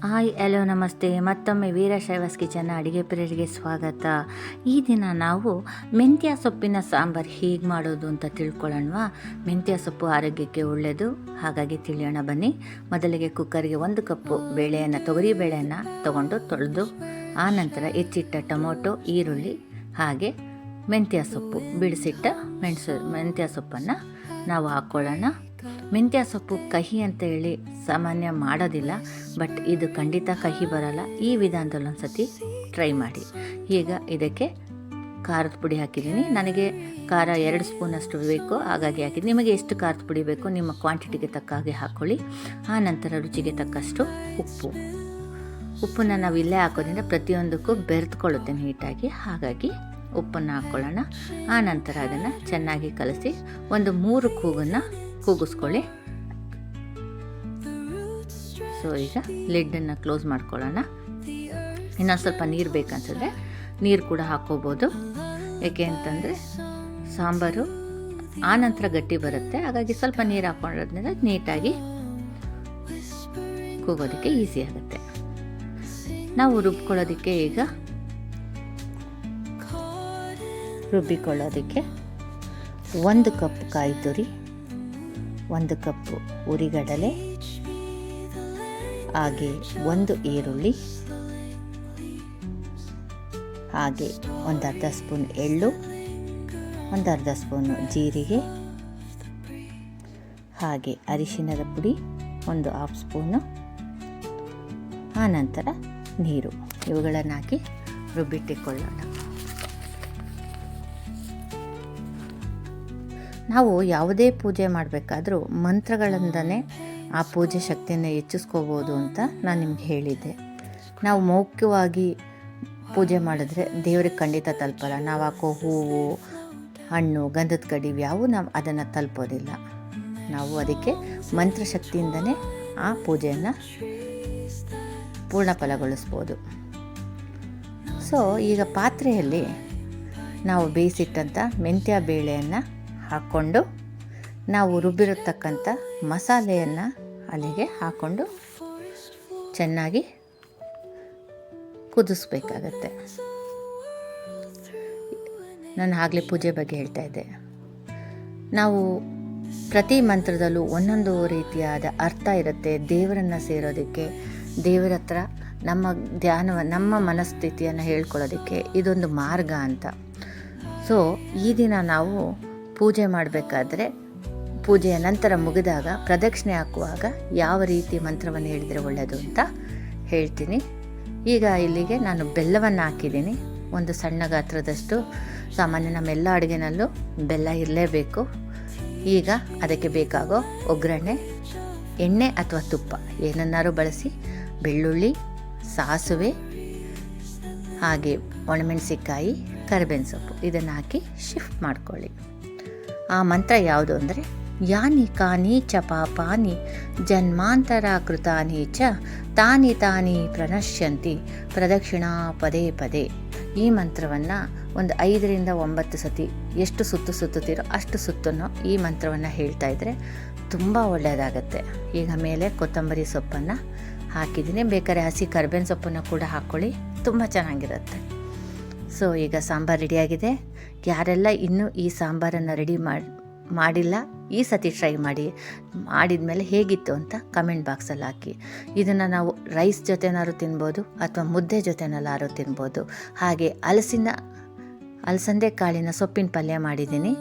Hi hello ನಮಸ್ತೆ. ಮತ್ತೊಮ್ಮೆ ವೀರಶೈವಸ್ kitchen ಅಡುಗೆ ಪ್ರಿಯರಿಗೆ ಸ್ವಾಗತ. ಈ ದಿನ ನಾವು ಮೆಂತ್ಯ ಸೊಪ್ಪಿನ ಸಾಂಬಾರು ಹೇಗೆ ಮಾಡೋದು ಅಂತ ತಿಳ್ಕೊಳ್ಳೋಣವಾ. ಮೆಂತ್ಯ ಸೊಪ್ಪು ಆರೋಗ್ಯಕ್ಕೆ ಒಳ್ಳೆಯದು, ಹಾಗಾಗಿ ತಿಳಿಯೋಣ ಬನ್ನಿ. ಮೊದಲಿಗೆ ಕುಕ್ಕರ್ಗೆ 1 ಕಪ್ಪು ತೊಗರಿ ಬೇಳೆಯನ್ನು ತಗೊಂಡು ತೊಳೆದು, ಆನಂತರ ಹೆಚ್ಚಿಟ್ಟ ಟೊಮೊಟೊ, ಈರುಳ್ಳಿ ಹಾಗೆ ಮೆಂತ್ಯ ಸೊಪ್ಪು, ಬಿಡಿಸಿಟ್ಟ ಮೆಂತ್ಯ ಸೊಪ್ಪನ್ನು ನಾವು ಹಾಕ್ಕೊಳ್ಳೋಣ. ಮೆಂತ್ಯ ಸೊಪ್ಪು ಕಹಿ ಅಂತ ಹೇಳಿ ಸಾಮಾನ್ಯ ಮಾಡೋದಿಲ್ಲ, ಬಟ್ ಇದು ಖಂಡಿತ ಕಹಿ ಬರಲ್ಲ. ಈ ವಿಧಾನದಲ್ಲಿ ಒಂದು ಸತಿ ಟ್ರೈ ಮಾಡಿ. ಈಗ ಇದಕ್ಕೆ ಖಾರದ ಪುಡಿ ಹಾಕಿದ್ದೀನಿ. ನನಗೆ ಖಾರ 2 ಸ್ಪೂನಷ್ಟು ಬೇಕು, ಹಾಗಾಗಿ ಹಾಕಿದ್ದೀನಿ. ನಿಮಗೆ ಎಷ್ಟು ಖಾರದ ಪುಡಿ ಬೇಕು ನಿಮ್ಮ ಕ್ವಾಂಟಿಟಿಗೆ ತಕ್ಕ ಹಾಗೆ ಹಾಕ್ಕೊಳ್ಳಿ. ಆನಂತರ ರುಚಿಗೆ ತಕ್ಕಷ್ಟು ಉಪ್ಪನ್ನು ನಾವು ಇಲ್ಲೇ ಹಾಕೋದ್ರಿಂದ ಪ್ರತಿಯೊಂದಕ್ಕೂ ಬೆರೆತ್ಕೊಳ್ಳುತ್ತೆ ನೀಟಾಗಿ, ಹಾಗಾಗಿ ಉಪ್ಪನ್ನು ಹಾಕ್ಕೊಳ್ಳೋಣ. ಆನಂತರ ಅದನ್ನು ಚೆನ್ನಾಗಿ ಕಲಸಿ ಒಂದು 3 ಕೂಗನ್ನು ಕೂಗಿಸ್ಕೊಳ್ಳಿ. ಸೊ ಈಗ ಲಿಡ್ಡನ್ನು ಕ್ಲೋಸ್ ಮಾಡ್ಕೊಳ್ಳೋಣ. ಇನ್ನೊಂದು ಸ್ವಲ್ಪ ನೀರು ಬೇಕನ್ಸಿದ್ರೆ ನೀರು ಕೂಡ ಹಾಕ್ಕೋಬೋದು. ಏಕೆ ಅಂತಂದರೆ ಸಾಂಬಾರು ಆನಂತರ ಗಟ್ಟಿ ಬರುತ್ತೆ, ಹಾಗಾಗಿ ಸ್ವಲ್ಪ ನೀರು ಹಾಕ್ಕೊಳ್ಳೋದ್ರಿಂದ ನೀಟಾಗಿ ಕೂಗೋದಕ್ಕೆ ಈಸಿ ಆಗುತ್ತೆ. ನಾವು ರುಬ್ಕೊಳ್ಳೋದಕ್ಕೆ ಈಗ ರುಬ್ಬಿಕೊಳ್ಳೋದಕ್ಕೆ 1 ಕಪ್ ಕಾಯಿ ತುರಿ, 1 ಕಪ್ಪು ಉರಿಗಡಲೆ, ಹಾಗೆ 1 ಈರುಳ್ಳಿ, ಹಾಗೆ 1/2 ಸ್ಪೂನ್ ಎಳ್ಳು, 1/2 ಸ್ಪೂನು ಜೀರಿಗೆ, ಹಾಗೆ ಅರಿಶಿಣದ ಪುಡಿ 1/2 ಸ್ಪೂನು, ಆನಂತರ ನೀರು, ಇವುಗಳನ್ನು ಹಾಕಿ ರುಬ್ಬಿಟ್ಟುಕೊಳ್ಳೋಣ. ನಾವು ಯಾವುದೇ ಪೂಜೆ ಮಾಡಬೇಕಾದ್ರೂ ಮಂತ್ರಗಳಿಂದನೇ ಆ ಪೂಜೆ ಶಕ್ತಿಯನ್ನು ಹೆಚ್ಚಿಸ್ಕೋಬೋದು ಅಂತ ನಾನು ನಿಮ್ಗೆ ಹೇಳಿದ್ದೆ. ನಾವು ಮೌಖಿಕವಾಗಿ ಪೂಜೆ ಮಾಡಿದ್ರೆ ದೇವ್ರಿಗೆ ಖಂಡಿತ ತಲುಪಲ್ಲ. ನಾವು ಹಾಕೋ ಹೂವು, ಹಣ್ಣು, ಗಂಧದ ಕಡ್ಡಿ ಇವ್ಯಾವು ನಾವು ಅದನ್ನು ತಲುಪೋದಿಲ್ಲ. ನಾವು ಅದಕ್ಕೆ ಮಂತ್ರಶಕ್ತಿಯಿಂದನೇ ಆ ಪೂಜೆಯನ್ನು ಪೂರ್ಣ ಫಲಗೊಳಿಸ್ಬೋದು. ಸೊ ಈಗ ಪಾತ್ರೆಯಲ್ಲಿ ನಾವು ಬೇಯಿಸಿಟ್ಟಂಥ ಮೆಂತ್ಯ ಬೇಳೆಯನ್ನು ಹಾಕ್ಕೊಂಡು ನಾವು ರುಬ್ಬಿರತಕ್ಕಂಥ ಮಸಾಲೆಯನ್ನು ಅಲ್ಲಿಗೆ ಹಾಕ್ಕೊಂಡು ಚೆನ್ನಾಗಿ ಕುದಿಸ್ಬೇಕಾಗತ್ತೆ. ನಾನು ಆಗಲೇ ಪೂಜೆ ಬಗ್ಗೆ ಹೇಳ್ತಾ ಇದ್ದೆ. ನಾವು ಪ್ರತಿ ಮಂತ್ರದಲ್ಲೂ ಒಂದೊಂದು ರೀತಿಯಾದ ಅರ್ಥ ಇರುತ್ತೆ. ದೇವರನ್ನು ಸೇರೋದಕ್ಕೆ, ದೇವರ ಹತ್ರ ನಮ್ಮ ಮನಸ್ಥಿತಿಯನ್ನು ಹೇಳ್ಕೊಳ್ಳೋದಕ್ಕೆ ಇದೊಂದು ಮಾರ್ಗ ಅಂತ. ಸೊ ಈ ದಿನ ನಾವು ಪೂಜೆ ಮಾಡಬೇಕಾದ್ರೆ, ಪೂಜೆಯ ನಂತರ ಮುಗಿದಾಗ ಪ್ರದಕ್ಷಿಣೆ ಹಾಕುವಾಗ ಯಾವ ರೀತಿ ಮಂತ್ರವನ್ನು ಹೇಳಿದರೆ ಒಳ್ಳೆಯದು ಅಂತ ಹೇಳ್ತೀನಿ. ಈಗ ಇಲ್ಲಿಗೆ ನಾನು ಬೆಲ್ಲವನ್ನು ಹಾಕಿದ್ದೀನಿ, ಒಂದು ಸಣ್ಣ ಗಾತ್ರದಷ್ಟು. ಸಾಮಾನ್ಯ ನಮ್ಮೆಲ್ಲ ಅಡುಗೆನಲ್ಲೂ ಬೆಲ್ಲ ಇರಲೇಬೇಕು. ಈಗ ಅದಕ್ಕೆ ಬೇಕಾಗೋ ಒಗ್ಗರಣೆ, ಎಣ್ಣೆ ಅಥವಾ ತುಪ್ಪ ಏನನ್ನಾರು ಬಳಸಿ, ಬೆಳ್ಳುಳ್ಳಿ, ಸಾಸುವೆ, ಹಾಗೆ ಒಣಮೆಣಸಿಕಾಯಿ, ಕರಿಬೇವಿನ ಸೊಪ್ಪು ಇದನ್ನು ಹಾಕಿ ಶಿಫ್ಟ್ ಮಾಡ್ಕೊಳ್ಳಿ. ಆ ಮಂತ್ರ ಯಾವುದು ಅಂದರೆ, ಯಾನಿ ಕಾನಿ ಚ ಪಾಪಾನಿ ಜನ್ಮಾಂತರ ಕೃತಾನಿ ಚ ತಾನಿ ತಾನಿ ಪ್ರಣಶ್ಯಂತಿ ಪ್ರದಕ್ಷಿಣಾ ಪದೇ ಪದೇ. ಈ ಮಂತ್ರವನ್ನು ಒಂದು 5ರಿಂದ 9 ಸತಿ ಎಷ್ಟು ಸುತ್ತುತ್ತೀರೋ ಅಷ್ಟು ಸುತ್ತನ್ನು ಈ ಮಂತ್ರವನ್ನು ಹೇಳ್ತಾ ಇದ್ದರೆ ತುಂಬ ಒಳ್ಳೆಯದಾಗತ್ತೆ. ಈಗ ಮೇಲೆ ಕೊತ್ತಂಬರಿ ಸೊಪ್ಪನ್ನು ಹಾಕಿದ್ದೀನಿ, ಬೇಕಾದ್ರೆ ಹಸಿ ಕರಿಬೇವಿನ ಸೊಪ್ಪನ್ನು ಕೂಡ ಹಾಕ್ಕೊಳ್ಳಿ, ತುಂಬ ಚೆನ್ನಾಗಿರುತ್ತೆ. ಸೊ ಈಗ ಸಾಂಬಾರು ರೆಡಿಯಾಗಿದೆ. ಯಾರೆಲ್ಲ ಇನ್ನೂ ಈ ಸಾಂಬಾರನ್ನು ರೆಡಿ ಮಾಡಿಲ್ಲ, ಈ ಸತಿ ಟ್ರೈ ಮಾಡಿದ ಮೇಲೆ ಹೇಗಿತ್ತು ಅಂತ ಕಮೆಂಟ್ ಬಾಕ್ಸಲ್ಲಿ ಹಾಕಿ. ಇದನ್ನು ನಾವು ರೈಸ್ ಜೊತೆನಾರು ತಿನ್ಬೋದು ಅಥವಾ ಮುದ್ದೆ ಜೊತೆನಲ್ಲಾರು ತಿನ್ಬೋದು. ಹಾಗೆ ಅಲಸಂದೆ ಕಾಳಿನ ಸೊಪ್ಪಿನ ಪಲ್ಯ ಮಾಡಿದ್ದೀನಿ.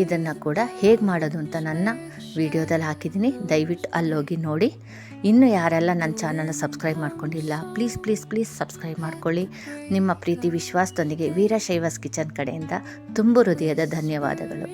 ಇದನ್ನು ಕೂಡ ಹೇಗೆ ಮಾಡೋದು ಅಂತ ನನ್ನ ವಿಡಿಯೋದಲ್ಲಿ ಹಾಕಿದ್ದೀನಿ, ದಯವಿಟ್ಟು ಅಲ್ಲೋಗಿ ನೋಡಿ. ಇನ್ನೂ ಯಾರೆಲ್ಲ ನನ್ನ ಚಾನಲ್ನ ಸಬ್ಸ್ಕ್ರೈಬ್ ಮಾಡ್ಕೊಂಡಿಲ್ಲ, ಪ್ಲೀಸ್ ಸಬ್ಸ್ಕ್ರೈಬ್ ಮಾಡ್ಕೊಳ್ಳಿ. ನಿಮ್ಮ ಪ್ರೀತಿ ವಿಶ್ವಾಸದೊಂದಿಗೆ ವೀರಶೈವಸ್ ಕಿಚನ್ ಕಡೆಯಿಂದ ತುಂಬ ಹೃದಯದ ಧನ್ಯವಾದಗಳು.